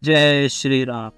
जय श्री राम।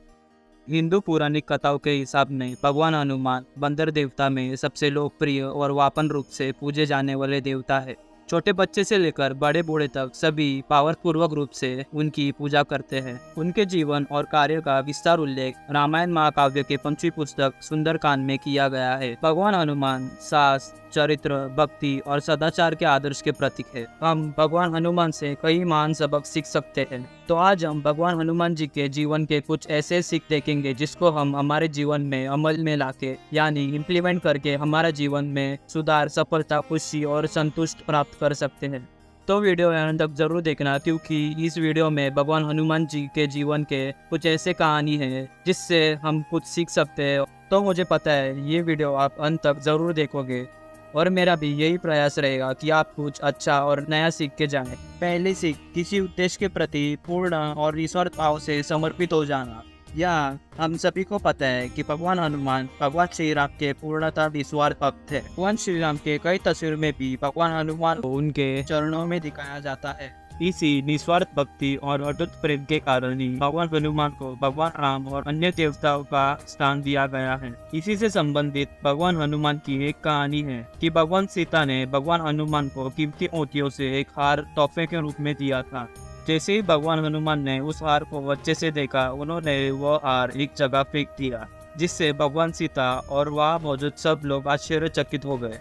हिंदू पौराणिक कथाओं के हिसाब में भगवान हनुमान बंदर देवता में सबसे लोकप्रिय और वापन रूप से पूजे जाने वाले देवता है। छोटे बच्चे से लेकर बड़े बूढ़े तक सभी पावरपूर्वक रूप से उनकी पूजा करते हैं। उनके जीवन और कार्य का विस्तार उल्लेख रामायण महाकाव्य के 5वीं पुस्तक सुंदरकांड में किया गया है। भगवान हनुमान साहस, चरित्र, भक्ति और सदाचार के आदर्श के प्रतीक है। हम भगवान हनुमान से कई महान सबक सीख सकते हैं। तो आज हम भगवान हनुमान जी के जीवन के कुछ ऐसे सीख देखेंगे जिसको हम हमारे जीवन में अमल में लाके यानी इम्प्लीमेंट करके हमारा जीवन में सुधार, सफलता, खुशी और संतुष्ट प्राप्त कर सकते हैं। तो वीडियो अंत तक जरूर देखना, क्योंकि इस वीडियो में भगवान हनुमान जी के जीवन के कुछ ऐसे कहानी है जिससे हम कुछ सीख सकते हैं। तो मुझे पता है ये वीडियो आप अंत तक जरूर देखोगे और मेरा भी यही प्रयास रहेगा कि आप कुछ अच्छा और नया सीख के जाएं। पहली सीख, किसी उद्देश्य के प्रति पूर्ण और निस्वार्थ भाव से समर्पित हो जाना। यह हम सभी को पता है कि भगवान हनुमान भगवान श्री राम के पूर्णतः निस्वार्थ भक्त थे। भगवान श्री राम के कई तस्वीर में भी भगवान हनुमान को उनके चरणों में दिखाया जाता है। इसी निस्वार्थ भक्ति और अटूट प्रेम के कारण ही भगवान हनुमान को भगवान राम और अन्य देवताओं का स्थान दिया गया है। इसी से संबंधित भगवान हनुमान की एक कहानी है कि भगवान सीता ने भगवान हनुमान को कीमती मोतियों से एक हार तोहफे के रूप में दिया था। जैसे ही भगवान हनुमान ने उस हार को अच्छे से देखा, उन्होंने वो हार एक जगह फेंक दिया, जिससे भगवान सीता और वहाँ मौजूद सब लोग आश्चर्यचकित हो गए।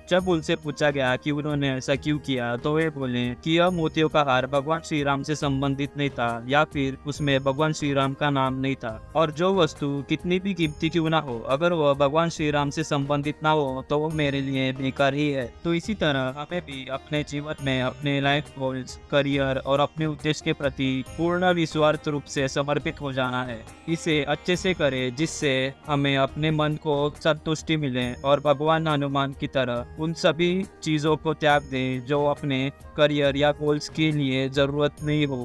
जब उनसे पूछा गया कि उन्होंने ऐसा क्यों किया, तो वे बोले कि यह मोतियों का हार भगवान श्री राम से संबंधित नहीं था, या फिर उसमें भगवान श्री राम का नाम नहीं था। और जो वस्तु कितनी भी कीमती क्यों ना हो, अगर वह भगवान श्री राम से संबंधित ना हो तो वो मेरे लिए बेकार ही है। तो इसी तरह हमें भी अपने जीवन में अपने लाइफ गोल्स, करियर और अपने उद्देश्य के प्रति पूर्ण निस्वार्थ रूप से समर्पित हो जाना है। इसे अच्छे से करें जिससे हमें अपने मन को संतुष्टि मिले और भगवान हनुमान की तरह उन सभी चीज़ों को त्याग दें जो अपने करियर या गोल्स के लिए ज़रूरत नहीं हो।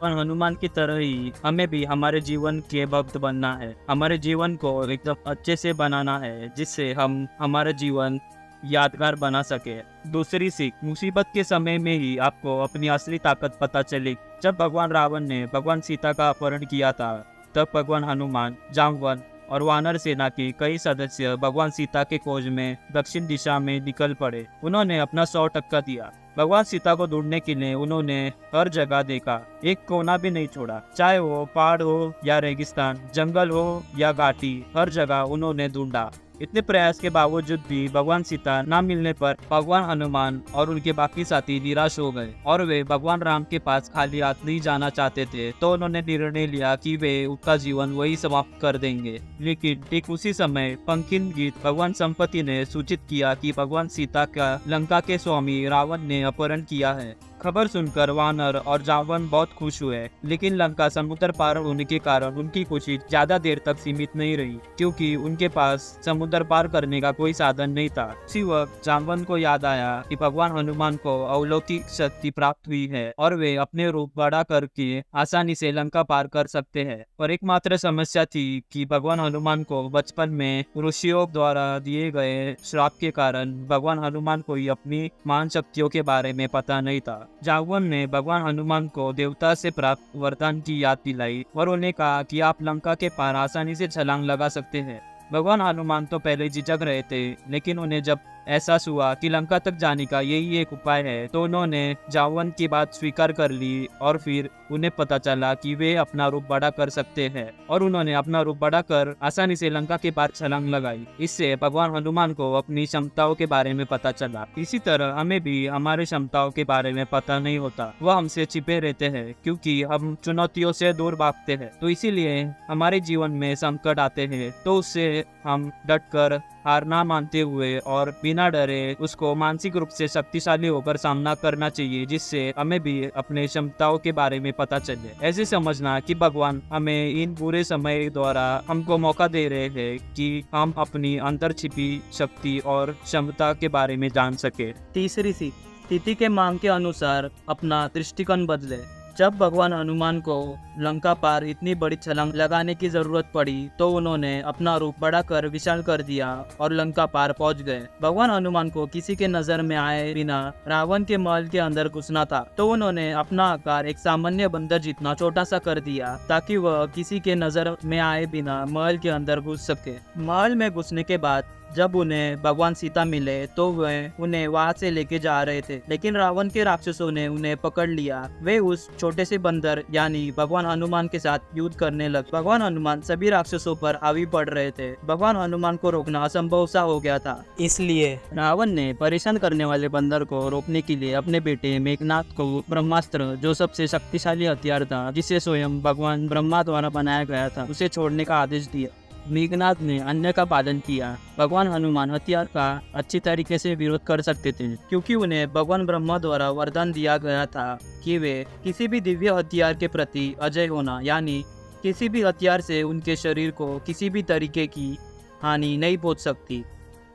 और हनुमान की तरह ही हमें भी हमारे जीवन के भक्त बनना है। हमारे जीवन को एकदम अच्छे से बनाना है जिससे हम हमारा जीवन यादगार बना सके। दूसरी सीख, मुसीबत के समय में ही आपको अपनी असली ताकत पता चली। जब भगवान रावण ने भगवान सीता का अपहरण किया था, तब भगवान हनुमान, जामवन और वानर सेना के कई सदस्य भगवान सीता के खोज में दक्षिण दिशा में निकल पड़े। उन्होंने अपना 100% दिया। भगवान सीता को ढूंढने के लिए उन्होंने हर जगह देखा, एक कोना भी नहीं छोड़ा। चाहे वो पहाड़ हो या रेगिस्तान, जंगल हो या घाटी, हर जगह उन्होंने ढूंढा। इतने प्रयास के बावजूद भी भगवान सीता न मिलने पर भगवान हनुमान और उनके बाकी साथी निराश हो गए और वे भगवान राम के पास खाली हाथ नहीं जाना चाहते थे। तो उन्होंने निर्णय लिया कि वे उनका जीवन वही समाप्त कर देंगे। लेकिन ठीक उसी समय पंकिन गीत भगवान संपत्ति ने सूचित किया कि भगवान सीता का लंका के स्वामी रावण ने अपहरण किया है। खबर सुनकर वानर और जामवन बहुत खुश हुए, लेकिन लंका समुद्र पार होने के कारण उनकी खुशी ज्यादा देर तक सीमित नहीं रही, क्योंकि उनके पास समुद्र पार करने का कोई साधन नहीं था। उसी वक्त जामवन को याद आया कि भगवान हनुमान को अलौकिक शक्ति प्राप्त हुई है और वे अपने रूप बड़ा करके आसानी से लंका पार कर सकते हैं। और एकमात्र समस्या थी कि भगवान हनुमान को बचपन में ऋषियों द्वारा दिए गए श्राप के कारण भगवान हनुमान को ही अपनी महान शक्तियों के बारे में पता नहीं था। जामवन ने भगवान हनुमान को देवता से प्राप्त वरदान की याद दिलाई और उन्हें कहा कि आप लंका के पार आसानी से छलांग लगा सकते हैं। भगवान हनुमान तो पहले झिझक रहे थे, लेकिन उन्हें जब एहसास हुआ कि लंका तक जाने का यही एक उपाय है, तो उन्होंने जामवन की बात स्वीकार कर ली। और फिर उन्हें पता चला कि वे अपना रूप बड़ा कर सकते हैं और उन्होंने अपना रूप बड़ा कर आसानी से लंका के पार छलांग लगाई। इससे भगवान हनुमान को अपनी क्षमताओं के बारे में पता चला। इसी तरह हमें भी हमारी क्षमताओं के बारे में पता नहीं होता, वह हमसे छिपे रहते हैं क्योंकि हम चुनौतियों से दूर भागते हैं। तो इसीलिए हमारे जीवन में संकट आते हैं तो उससे हम डटकर हार ना मानते हुए और बिना डरे उसको मानसिक रूप से शक्तिशाली होकर सामना करना चाहिए, जिससे हमें भी अपने क्षमताओं के बारे में पता चले। ऐसे समझना कि भगवान हमें इन बुरे समय द्वारा हमको मौका दे रहे हैं कि हम अपनी अंदर छिपी शक्ति और क्षमता के बारे में जान सके। तीसरी सीख, स्थिति के मांग के अनुसार अपना दृष्टिकोण बदले। जब भगवान हनुमान को लंका पार इतनी बड़ी छलांग लगाने की जरूरत पड़ी तो उन्होंने अपना रूप बड़ा कर विशाल कर दिया और लंका पार पहुंच गए। भगवान हनुमान को किसी के नजर में आए बिना रावण के महल के अंदर घुसना था, तो उन्होंने अपना आकार एक सामान्य बंदर जितना छोटा सा कर दिया ताकि वह किसी के नजर में आए बिना महल के अंदर घुस सके। महल में घुसने के बाद जब उन्हें भगवान सीता मिले तो वे उन्हें वहां से लेके जा रहे थे, लेकिन रावण के राक्षसों ने उन्हें पकड़ लिया। वे उस छोटे से बंदर यानी भगवान हनुमान के साथ युद्ध करने लगे। भगवान हनुमान सभी राक्षसों पर हावी पड़ रहे थे। भगवान हनुमान को रोकना असंभव सा हो गया था, इसलिए रावण ने परेशान करने वाले बंदर को रोकने के लिए अपने बेटे मेघनाथ को ब्रह्मास्त्र, जो सबसे शक्तिशाली हथियार था जिसे स्वयं भगवान ब्रह्मा द्वारा बनाया गया था, उसे छोड़ने का आदेश दिया। मेघनाथ ने अन्य का पालन किया। भगवान हनुमान हथियार का अच्छी तरीके से विरोध कर सकते थे, क्योंकि उन्हें भगवान ब्रह्मा द्वारा वरदान दिया गया था कि वे किसी भी दिव्य हथियार के प्रति अजय होना, यानी किसी भी हथियार से उनके शरीर को किसी भी तरीके की हानि नहीं पहुंच सकती।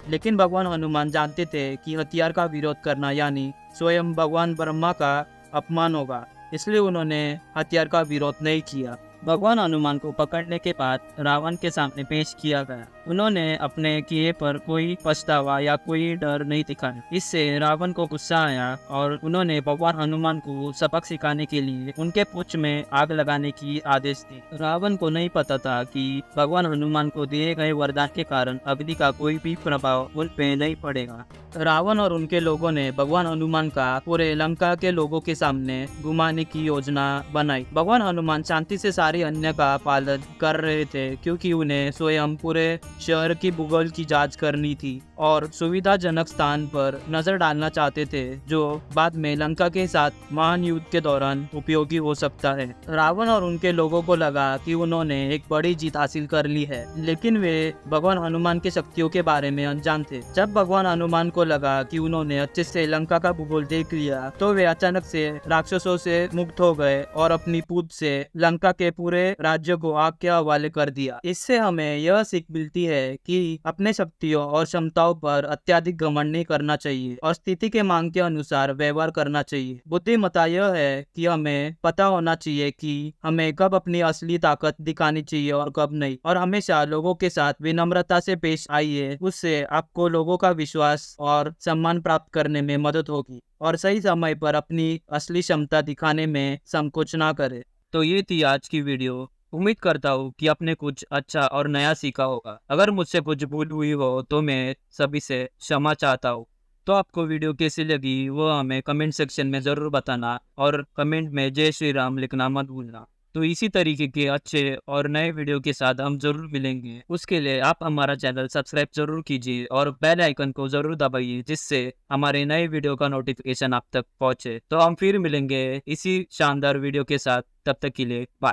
लेकिन भगवान हनुमान जानते थे कि हथियार का विरोध करना यानी स्वयं भगवान ब्रह्मा का अपमान होगा, इसलिए उन्होंने हथियार का विरोध नहीं किया। भगवान हनुमान को पकड़ने के बाद रावण के सामने पेश किया गया। उन्होंने अपने किए पर कोई पछतावा या कोई डर नहीं दिखाया। इससे रावण को गुस्सा आया और उन्होंने भगवान हनुमान को सबक सिखाने के लिए उनके पुच्छ में आग लगाने की आदेश दी। रावण को नहीं पता था कि भगवान हनुमान को दिए गए वरदान के कारण अग्नि का कोई भी प्रभाव उन पे नहीं पड़ेगा। रावण और उनके लोगों ने भगवान हनुमान का पूरे लंका के लोगों के सामने घुमाने की योजना बनाई। भगवान हनुमान शांति से सारे अन्य का पालन कर रहे थे, क्योंकि उन्हें स्वयं पूरे शहर की भूगोल की जांच करनी थी और सुविधाजनक स्थान पर नजर डालना चाहते थे, जो बाद में लंका के साथ महान युद्ध के दौरान उपयोगी हो सकता है। रावण और उनके लोगों को लगा कि उन्होंने एक बड़ी जीत हासिल कर ली है, लेकिन वे भगवान हनुमान की शक्तियों के बारे में अनजान थे। जब भगवान हनुमान को लगा कि उन्होंने अच्छे से लंका का भूगोल देख लिया, तो वे अचानक से राक्षसों से मुक्त हो गए और अपनी पूंछ से लंका के पूरे राज्य को आग के हवाले कर दिया। इससे हमें यह सीख मिलती है कि अपने शक्तियों और क्षमताओं पर अत्यधिक घमंड नहीं करना चाहिए और स्थिति के मांग के अनुसार व्यवहार करना चाहिए। बुद्धिमत्ता यह है कि हमें पता होना चाहिए कि हमें कब अपनी असली ताकत दिखानी चाहिए और कब नहीं, और हमेशा लोगों के साथ विनम्रता से पेश आइए। उससे आपको लोगों का विश्वास और सम्मान प्राप्त करने में मदद होगी और सही समय पर अपनी असली क्षमता दिखाने में संकोच ना करें। तो ये थी आज की वीडियो। उम्मीद करता हूँ कि आपने कुछ अच्छा और नया सीखा होगा। अगर मुझसे कुछ भूल हुई हो तो मैं सभी से क्षमा चाहता हूँ। तो आपको वीडियो कैसी लगी वो हमें कमेंट सेक्शन में ज़रूर बताना और कमेंट में जय श्री राम लिखना मत भूलना। तो इसी तरीके के अच्छे और नए वीडियो के साथ हम जरूर मिलेंगे। उसके लिए आप हमारा चैनल सब्सक्राइब जरूर कीजिए और बेल आइकन को जरूर दबाइए, जिससे हमारे नए वीडियो का नोटिफिकेशन आप तक पहुंचे। तो हम फिर मिलेंगे इसी शानदार वीडियो के साथ। तब तक के लिए बाय।